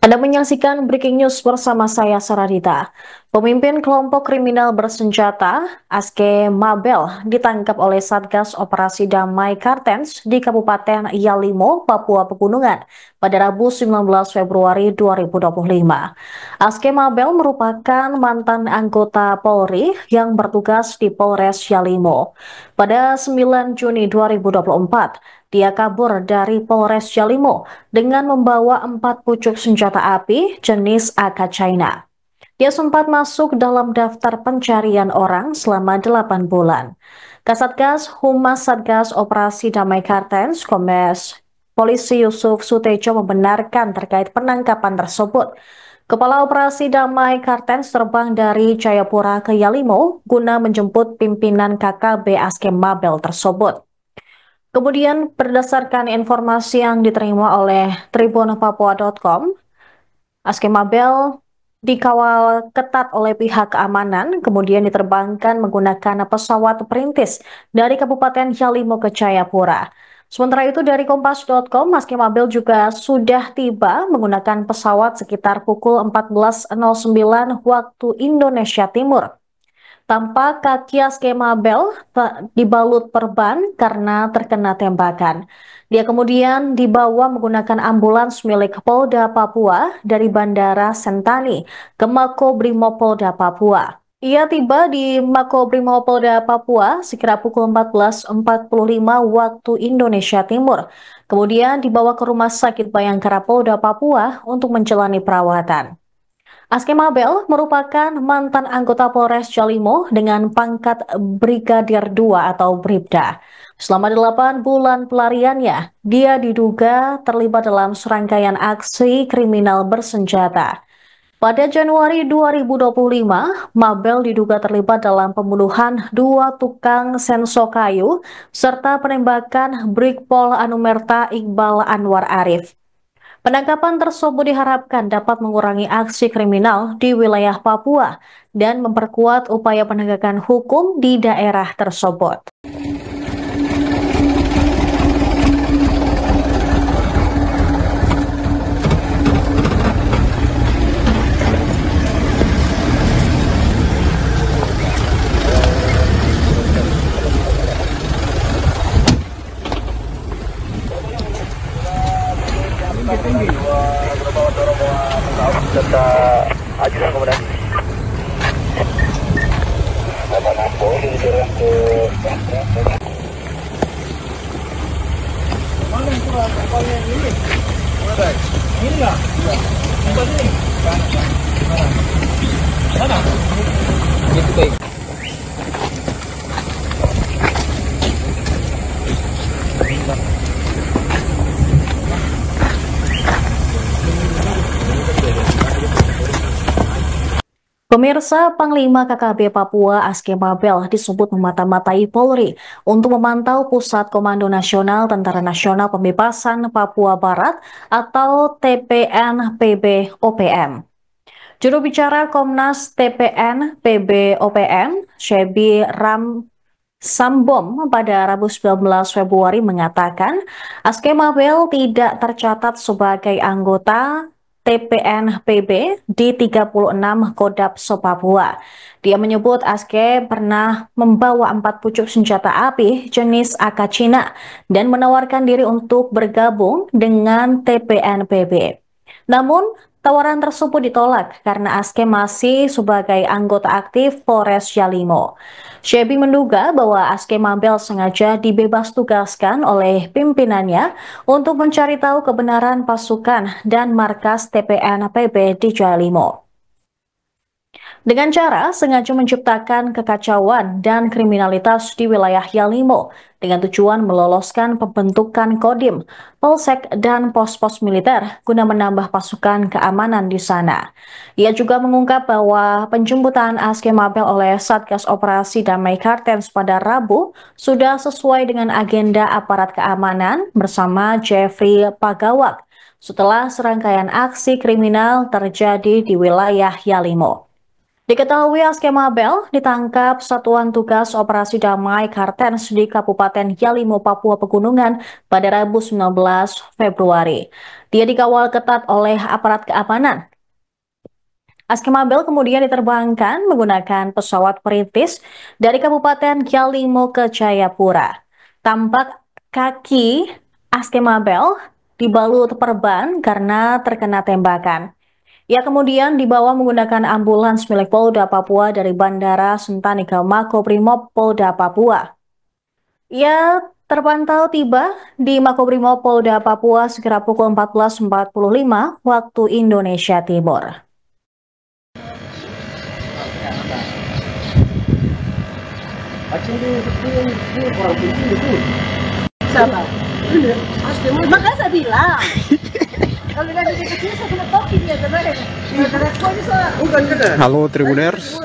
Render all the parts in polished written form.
Anda menyaksikan Breaking News bersama saya, Saradita. Pemimpin kelompok kriminal bersenjata, Aske Mabel, ditangkap oleh Satgas Operasi Damai Kartens di Kabupaten Yalimo, Papua Pegunungan pada Rabu 19 Februari 2025. Aske Mabel merupakan mantan anggota Polri yang bertugas di Polres Yalimo. Pada 9 Juni 2024, dia kabur dari Polres Yalimo dengan membawa 4 pucuk senjata api jenis AK China. Dia sempat masuk dalam daftar pencarian orang selama 8 bulan. Kasatgas Humas Satgas Operasi Damai Kartens, Kombes Polisi Yusuf Sutejo membenarkan terkait penangkapan tersebut. Kepala Operasi Damai Kartens terbang dari Jayapura ke Yalimo guna menjemput pimpinan KKB Aske Mabel tersebut. Kemudian berdasarkan informasi yang diterima oleh tribunpapua.com, Aske Mabel dikawal ketat oleh pihak keamanan, kemudian diterbangkan menggunakan pesawat perintis dari Kabupaten Yalimo ke Jayapura. Sementara itu dari Kompas.com, Aske Mabel juga sudah tiba menggunakan pesawat sekitar pukul 14.09 waktu Indonesia Timur. Tampak kaki Aske Mabel dibalut perban karena terkena tembakan. Dia kemudian dibawa menggunakan ambulans milik Polda Papua dari Bandara Sentani ke Makobrimob Polda Papua. Ia tiba di Makobrimob Polda Papua sekira pukul 14.45 waktu Indonesia Timur. Kemudian dibawa ke Rumah Sakit Bayangkara Polda Papua untuk menjalani perawatan. Aske Mabel merupakan mantan anggota Polres Yalimo dengan pangkat Brigadir 2 atau Bribda. Selama 8 bulan pelariannya, dia diduga terlibat dalam serangkaian aksi kriminal bersenjata. Pada Januari 2025, Mabel diduga terlibat dalam pembunuhan 2 tukang senso kayu serta penembakan Brigpol Anumerta Iqbal Anwar Arif. Penangkapan tersebut diharapkan dapat mengurangi aksi kriminal di wilayah Papua dan memperkuat upaya penegakan hukum di daerah tersebut. Serta ajudan komandan. Bapak Nampo dikirim ke mana itu kapalnya ini? Mana? Ini enggak? Tempat ini. Mana? Itu baik. Pemirsa, Panglima KKB Papua Aske Mabel disebut memata-matai Polri untuk memantau Pusat Komando Nasional Tentara Nasional Pembebasan Papua Barat atau TPN-PB OPM. Juru bicara Komnas TPN-PB OPM, Shebi Ram Sambom pada Rabu 19 Februari mengatakan Aske Mabel tidak tercatat sebagai anggota TPN-PB di 36 Kodapso Papua. Dia menyebut Aske pernah membawa 4 pucuk senjata api jenis AK Cina dan menawarkan diri untuk bergabung dengan TPN-PB. Namun, tawaran tersebut ditolak karena Aske masih sebagai anggota aktif Polres Yalimo. Shebi menduga bahwa Aske Mabel sengaja dibebas tugaskan oleh pimpinannya untuk mencari tahu kebenaran pasukan dan markas TPN-PB di Yalimo. Dengan cara sengaja menciptakan kekacauan dan kriminalitas di wilayah Yalimo dengan tujuan meloloskan pembentukan Kodim, Polsek, dan pos-pos militer guna menambah pasukan keamanan di sana. Ia juga mengungkap bahwa penjemputan Aske Mabel oleh Satgas Operasi Damai Kartens pada Rabu sudah sesuai dengan agenda aparat keamanan bersama Jeffrey Pagawak setelah serangkaian aksi kriminal terjadi di wilayah Yalimo. Diketahui Aske Mabel ditangkap Satuan Tugas Operasi Damai Kartens di Kabupaten Yalimo, Papua Pegunungan pada Rabu 19 Februari. Dia dikawal ketat oleh aparat keamanan. Aske Mabel kemudian diterbangkan menggunakan pesawat perintis dari Kabupaten Yalimo ke Jayapura. Tampak kaki Aske Mabel dibalut perban karena terkena tembakan. Ia kemudian dibawa menggunakan ambulans milik Polda Papua dari Bandara Sentani ke Makobrimob Polda Papua. Ia terpantau tiba di Makobrimob Polda Papua sekira pukul 14.45 waktu Indonesia Timur. Sama. Makanya saya bilang. Kalau dari kecil saya kena tokin ya, Halo Tribuners,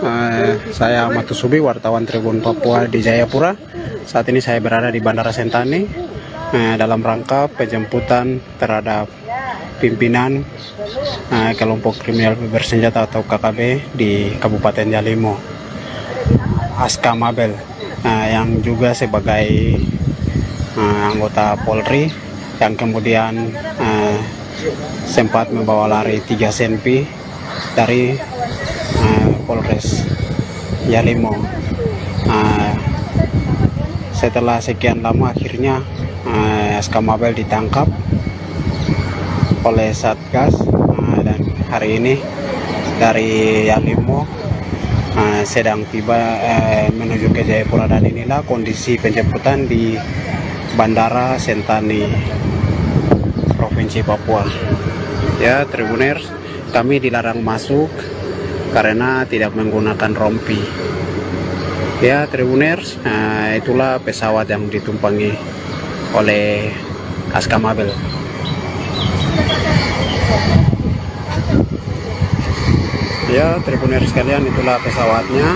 saya Ahmad Tusubi, wartawan Tribun Papua di Jayapura. Saat ini saya berada di Bandara Sentani dalam rangka penjemputan terhadap pimpinan kelompok kriminal bersenjata atau KKB di Kabupaten Yalimo, Aske Mabel, yang juga sebagai anggota Polri yang kemudian sempat membawa lari 3 senpi dari Polres Yalimo. Setelah sekian lama akhirnya Aske Mabel ditangkap oleh Satgas dan hari ini dari Yalimo sedang tiba menuju ke Jayapura, dan inilah kondisi penjemputan di Bandara Sentani, Provinsi Papua. Ya, Tribuners, kami dilarang masuk karena tidak menggunakan rompi. Ya, Tribuners, itulah pesawat yang ditumpangi oleh Aske Mabel. Ya, Tribuners sekalian, itulah pesawatnya.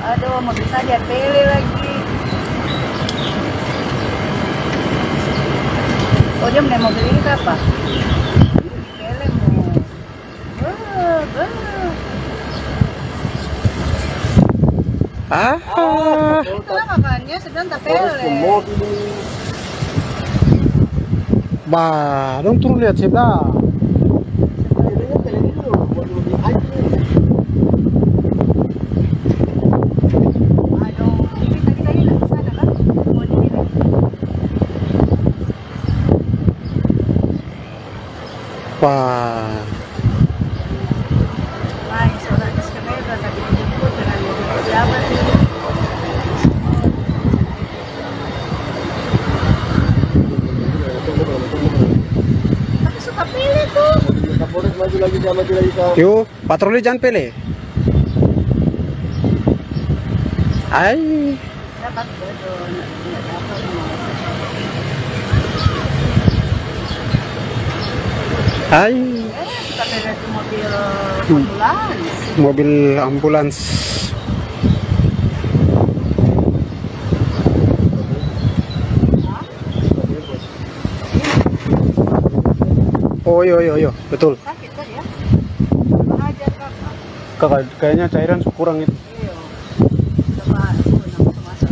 Aduh, mau bisa dia pilih lagi. Oh, dia mau mobil ini apa? Pilih mau. Itulah makanya sedang tak pilih. Bah, dong turun lihat sebelah. Wah. Tapi suka pilih tuh. Yuk, patroli jangan pilih. Ay. Dapat betul. Hai. Suka pilih itu mobil ambulans. Mobil ambulans. Oh yo, betul. Sakit kan ya? Aja Kakak, kayaknya cairan kurang itu. Iya. Coba masuk.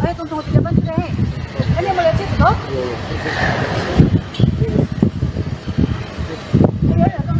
Ayo tunggu tidak bantu deh. Kan yang melihat situ toh? Iya,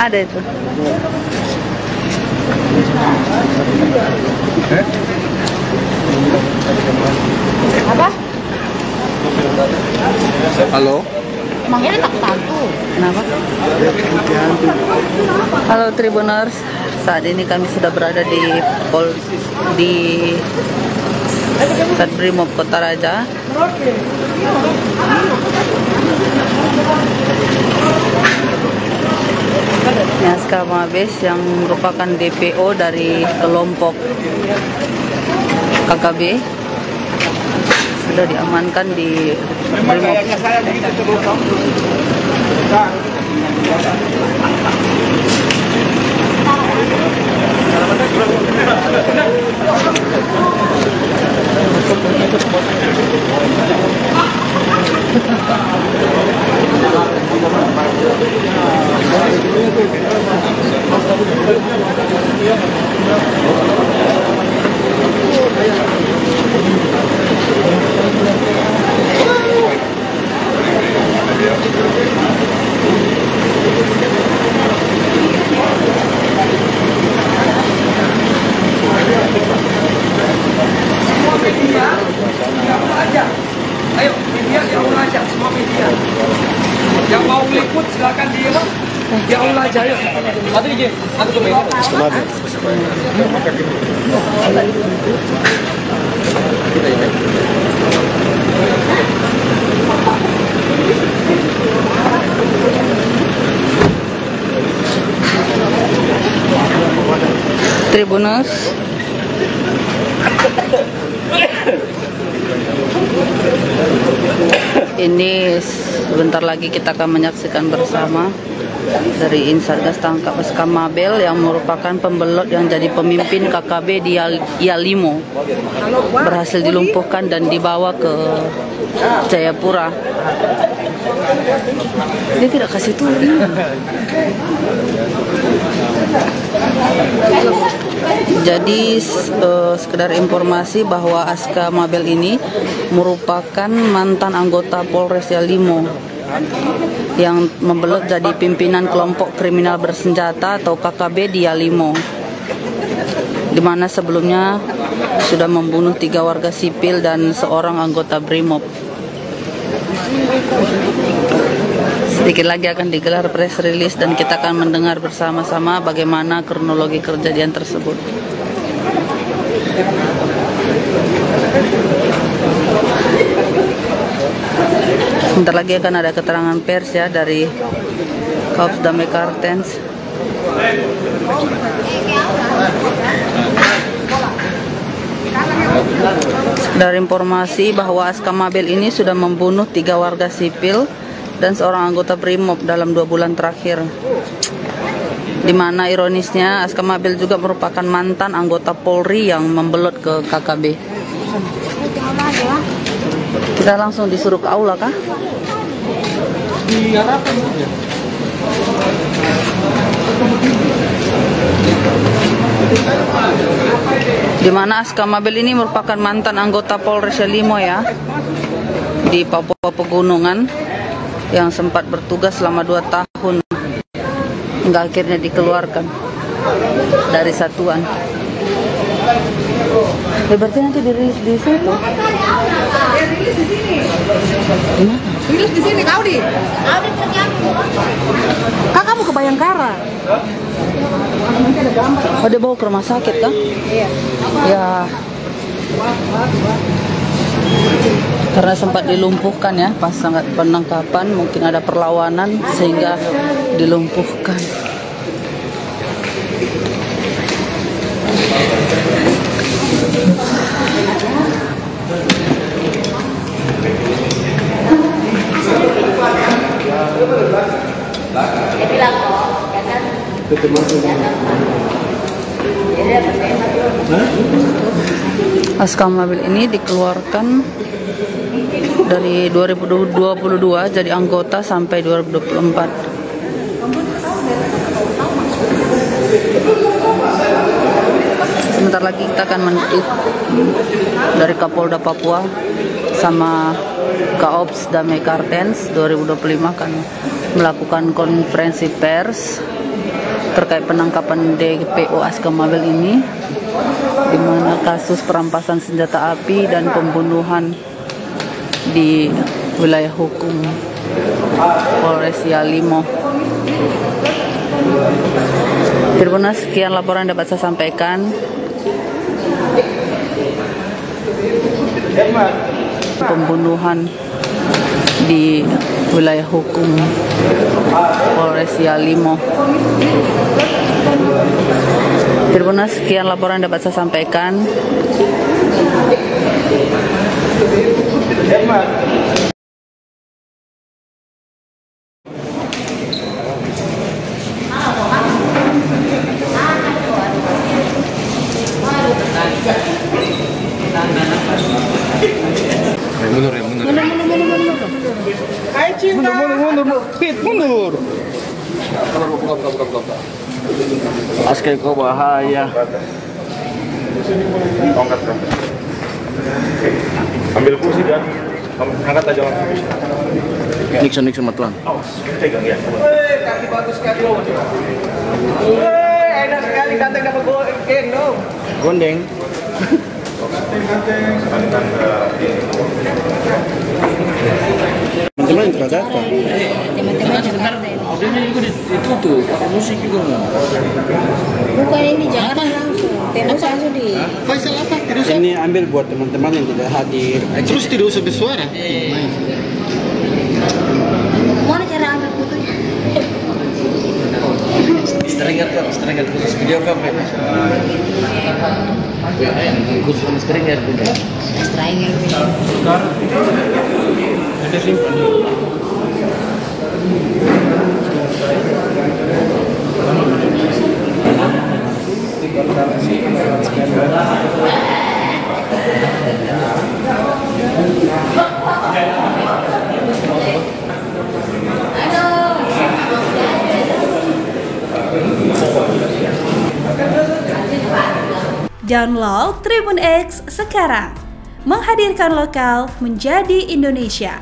Ada itu. Apa? Halo. Emangnya tak tahu. Kenapa? Halo Tribuners, saat ini kami sudah berada di Satbrimob Kota Raja. Ini Askar Mabes yang merupakan DPO dari kelompok KKB sudah diamankan di Brimob. Ayo, media diaul aja, semua media. Yang mau meliput silakan diaul aja, ayo. Satu izin, satu ke media. Tribuners, ini sebentar lagi kita akan menyaksikan bersama dari Insargas tangkap Askar Mabel yang merupakan pembelot yang jadi pemimpin KKB di Yalimo, berhasil dilumpuhkan dan dibawa ke Jayapura. Dia tidak kasih turun. Jadi sekedar informasi bahwa Askar Mabel ini merupakan mantan anggota Polres Yalimo yang membelot jadi pimpinan kelompok kriminal bersenjata atau KKB di Yalimo, di mana sebelumnya sudah membunuh 3 warga sipil dan seorang anggota Brimob. Sedikit lagi akan digelar press release dan kita akan mendengar bersama-sama bagaimana kronologi kejadian tersebut. Sebentar lagi akan ada keterangan pers ya dari Korps Damai Kartens. Dari informasi bahwa Askar Mabel ini sudah membunuh 3 warga sipil dan seorang anggota Brimob dalam 2 bulan terakhir. Di mana ironisnya Askar Mabel juga merupakan mantan anggota Polri yang membelot ke KKB. Kita langsung disuruh ke aula kah? Di mana Askar Mabel ini merupakan mantan anggota Polres Yalimo ya, di Papua Pegunungan, yang sempat bertugas selama 2 tahun hingga akhirnya dikeluarkan dari satuan. Berarti nanti dirilis di situ. Rilis di sini kau di. Kak, kamu ke Bayangkara. Oh, dia bawa ke rumah sakit kah? Iya. Ya. Karena sempat dilumpuhkan ya pas sangat penangkapan, mungkin ada perlawanan sehingga dilumpuhkan. Askar Mabel ini dikeluarkan dari 2022 jadi anggota sampai 2024. Sebentar lagi kita akan menuntut dari Kapolda Papua sama Kaops Damai Kartens 2025 akan melakukan konferensi pers terkait penangkapan DPO Aska Mabel ini, di mana kasus perampasan senjata api dan pembunuhan di wilayah hukum Polres Yalimo. Tribunal, sekian laporan dapat saya sampaikan. Pembunuhan di wilayah hukum Polres Yalimo. Tribunal, sekian laporan dapat saya sampaikan. Mundur. Ayo cinta. Mundur. Pit, mundur. Buka. Aska kau bahaya. Tongkat bro. Ambil kursi dan angkat aja langsung. Nixon matuan. Pegang ya. Kaki bagus sekali. Enak sekali katanya dapat gendong. Gondeng. Teman-teman itu datang. Audionya juga ditutup, pakai musik juga nggak? Bukan ini, jangan langsung. Tembus langsung di. Faisal apa? Ini ambil buat teman-teman yang tidak hadir. Terus tidak usah bersuara. Mana cara ambil fotonya? Stringer khusus video kamera. Yang khusus stringer punya. Stringer punya. Ada simpan. Download Tribun X sekarang, menghadirkan lokal menjadi Indonesia.